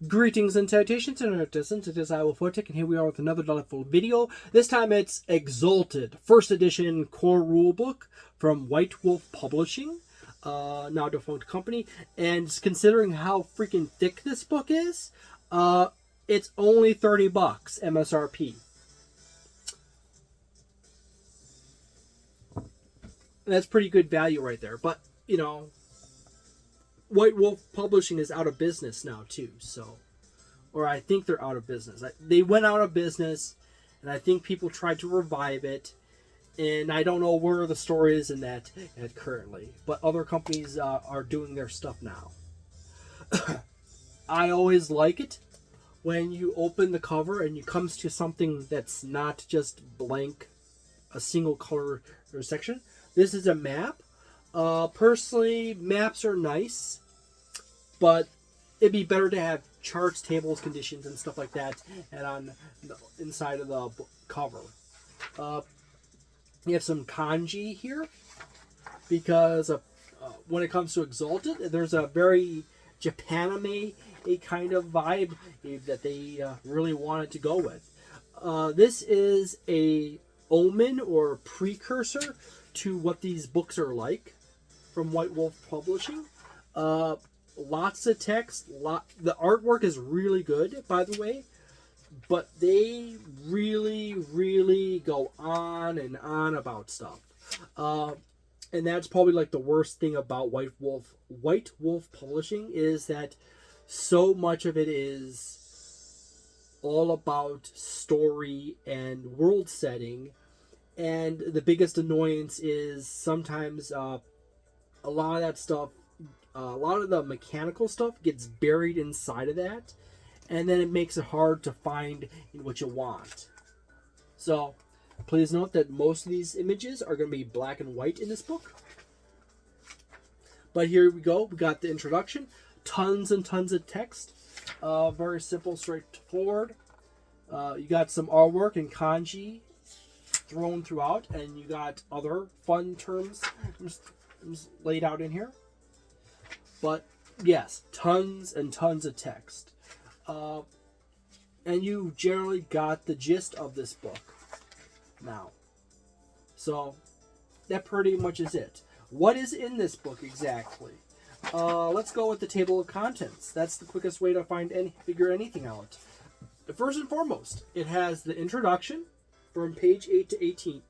Greetings and salutations, Internet-citizens. It is Wolfphototech, and here we are with another delightful video. This time it's Exalted, first edition core rulebook from White Wolf Publishing, now defunct company. And considering how freaking thick this book is, it's only $30 MSRP. That's pretty good value right there. But, you know, White Wolf Publishing is out of business now too, so, or I think they're out of business. They went out of business, and I think people tried to revive it, and I don't know where the story is in that currently. But other companies are doing their stuff now. I always like it when you open the cover and it comes to something that's not just blank, a single color or section. This is a map. Personally, maps are nice, but it'd be better to have charts, tables, conditions, and stuff like that, and on the inside of the cover. You have some kanji here, because when it comes to Exalted, there's a very Japanime kind of vibe that they really wanted to go with. This is a omen or precursor to what these books are like from White Wolf Publishing. Lots of text. The artwork is really good, by the way, but they really go on and on about stuff. And that's probably like the worst thing about White Wolf Publishing, is that so much of it is all about story and world setting, and the biggest annoyance is sometimes a lot of that stuff, a lot of the mechanical stuff gets buried inside of that, and then it makes it hard to find what you want. So please note that most of these images are going to be black and white in this book. But here we go. We got the introduction. Tons and tons of text. Very simple, straightforward. You got some artwork and kanji thrown throughout, and you got other fun terms laid out in here. But yes, tons and tons of text. And you generally got the gist of this book now. So that pretty much is it. What is in this book exactly? Let's go with the table of contents. That's the quickest way to figure anything out. First and foremost, it has the introduction from page 8 to 18.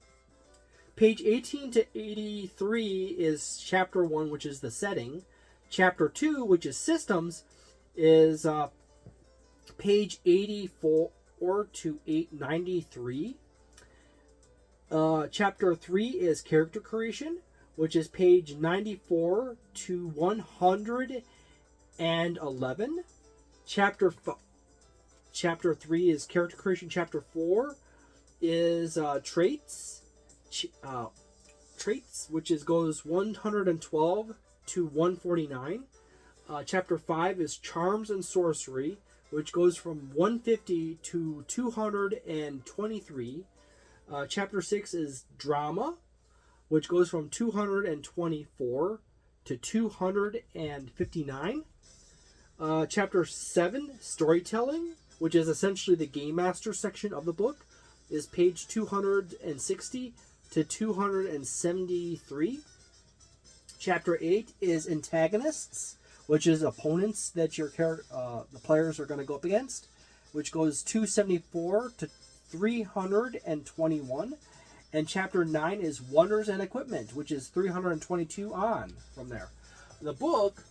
Page 18 to 83 is chapter 1, which is the setting. Chapter 2, which is systems, is page 84 to 893. Chapter 3 is character creation, which is page 94 to 111. Chapter 3 is character creation. Chapter 4 is traits, which goes 112 to 149. Chapter 5 is charms and sorcery, which goes from 150 to 223. Chapter 6 is drama, which goes from 224 to 259. Chapter 7, storytelling, which is essentially the game master section of the book, is page 260 to 273. Chapter 8 is antagonists, which is opponents that the players are going to go up against, which goes 274 to 321. And chapter 9 is wonders and equipment, which is 322 on from there. The book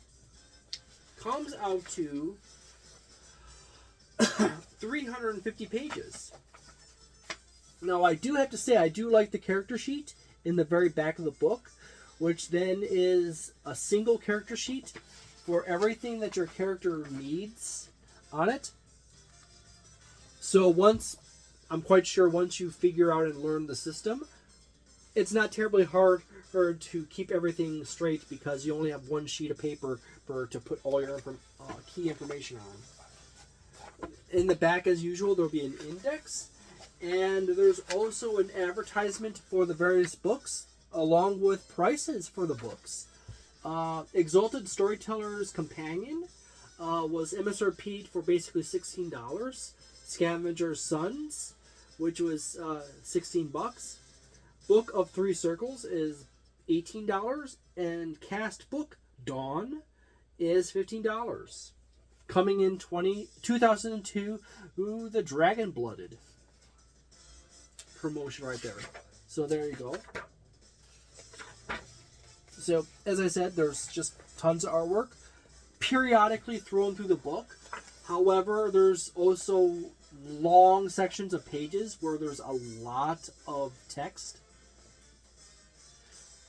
comes out to 350 pages. Now, I do have to say, I do like the character sheet in the very back of the book, which then is a single character sheet for everything that your character needs on it. So I'm quite sure once you figure out and learn the system, it's not terribly hard to keep everything straight, because you only have one sheet of paper to put all your key information on. In the back, as usual, there will be an index, and there's also an advertisement for the various books, along with prices for the books. Exalted Storyteller's Companion was MSRP for basically $16. Scavenger's Sons, which was $16. Book of Three Circles is $18, and Cast Book Dawn is $15. Coming in 2002, ooh, the Dragon Blooded promotion right there. So there you go. So as I said, there's just tons of artwork periodically thrown through the book. However, there's also long sections of pages where there's a lot of text.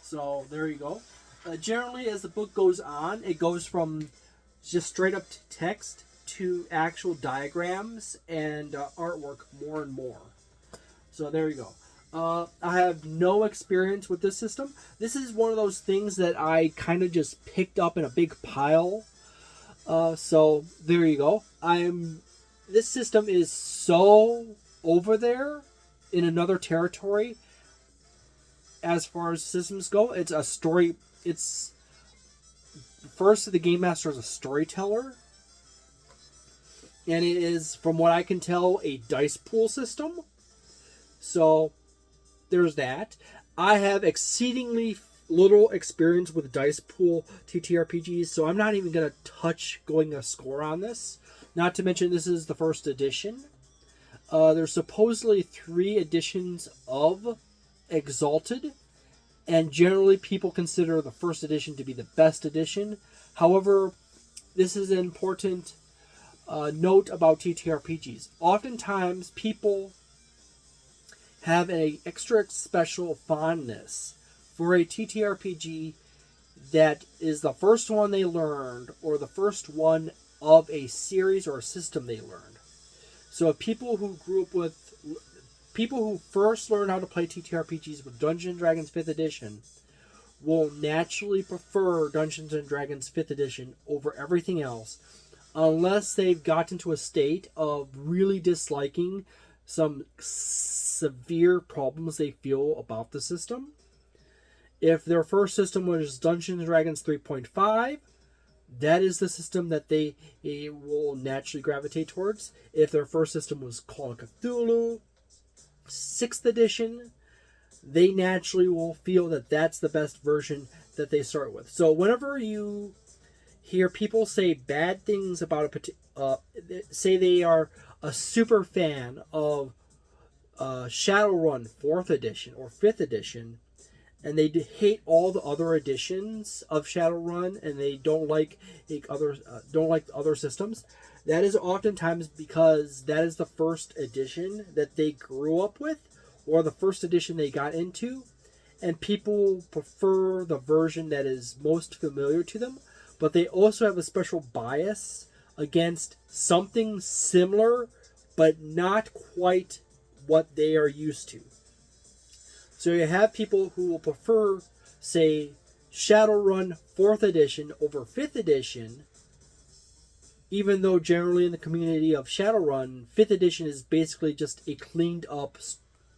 So there you go. Generally, as the book goes on, it goes from just straight up text to actual diagrams and artwork more and more. So there you go. I have no experience with this system. This is one of those things that I kind of just picked up in a big pile. So there you go. This system is so over there in another territory as far as systems go. It's a story. It's first, the Game Master is a storyteller, and it is, from what I can tell, a dice pool system. So there's that. I have exceedingly little experience with dice pool TTRPGs, so I'm not even going to touch going a score on this. Not to mention, this is the first edition. There's supposedly 3 editions of Exalted, and generally people consider the first edition to be the best edition. However, this is an important note about TTRPGs. Oftentimes, people have an extra special fondness for a TTRPG that is the first one they learned, or the first one of a series or a system they learned. So people who first learn how to play TTRPGs with Dungeons & Dragons 5th edition will naturally prefer Dungeons & Dragons 5th edition over everything else, unless they've gotten to a state of really disliking some severe problems they feel about the system. If their first system was Dungeons & Dragons 3.5, that is the system that they will naturally gravitate towards. If their first system was Call of Cthulhu 6th edition, they naturally will feel that that's the best version that they start with. So whenever you hear people say bad things about say they are a super fan of Shadowrun 4th edition or 5th edition, and they hate all the other editions of Shadowrun, and they don't like other systems, that is oftentimes because that is the first edition that they grew up with, or the first edition they got into, and people prefer the version that is most familiar to them, but they also have a special bias against something similar, but not quite what they are used to. So you have people who will prefer, say, Shadowrun 4th edition over 5th edition, even though generally in the community of Shadowrun, 5th edition is basically just a cleaned up,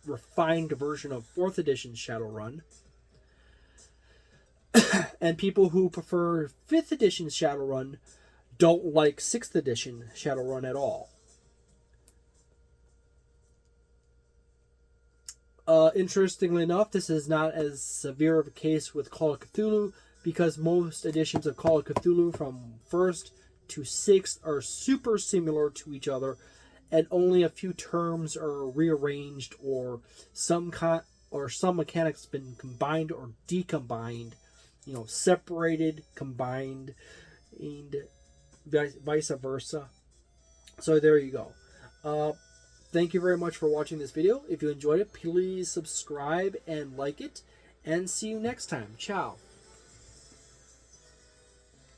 refined version of 4th edition Shadowrun. And people who prefer 5th edition Shadowrun don't like 6th edition Shadowrun at all. Interestingly enough, this is not as severe of a case with Call of Cthulhu, because most editions of Call of Cthulhu from 1st to 6th are super similar to each other, and only a few terms are rearranged, or some mechanics have been combined or decombined, separated, combined, and vice versa. So there you go. Thank you very much for watching this video. If you enjoyed it, please subscribe and like it. And see you next time. Ciao.